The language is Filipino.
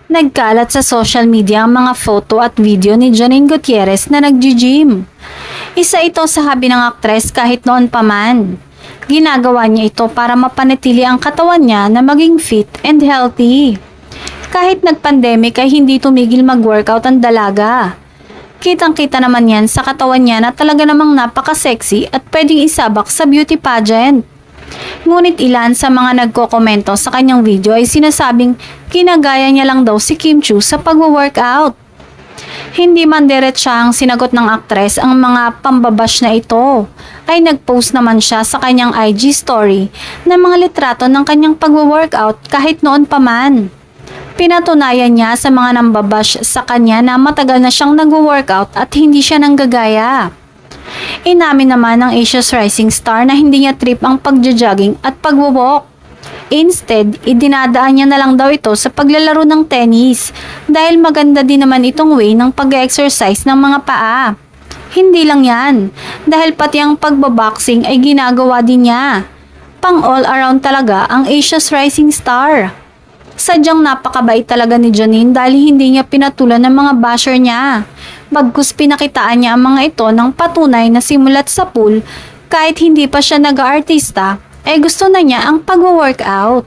Nagkalat sa social media ang mga photo at video ni Janine Gutierrez na nag-gym. Isa ito sa hobby ng aktres kahit noon pa man. Ginagawa niya ito para mapanatili ang katawan niya na maging fit and healthy. Kahit nag-pandemic ay hindi tumigil mag-workout ang dalaga. Kitang-kita naman yan sa katawan niya na talaga namang napaka-sexy at pwedeng isabak sa beauty pageant. Ngunit ilan sa mga nagkokomento sa kanyang video ay sinasabing ginagaya niya lang daw si Kim Chiu sa pag-workout. Hindi man diretsahang sinagot ng aktres ang mga pambabash na ito, ay nagpost naman siya sa kanyang IG story ng mga litrato ng kanyang pag-workout kahit noon pa man. Pinatunayan niya sa mga nambabash sa kanya na matagal na siyang nag-workout at hindi siya nanggagaya. Inamin naman ng Asia's Rising Star na hindi niya trip ang pagja-jogging at pagwo-walk. Instead, idinadaan niya na lang daw ito sa paglalaro ng tennis dahil maganda din naman itong way ng pag-exercise ng mga paa. Hindi lang yan, dahil pati ang pagbaboxing ay ginagawa din niya. Pang all around talaga ang Asia's Rising Star. Sadyang napakabait talaga ni Janine dahil hindi niya pinatulan ng mga basher niya. Bagkus pinakitaan niya ang mga ito ng patunay na simulat sa pool kahit hindi pa siya nag-aartista, ay gusto na niya ang pag-workout.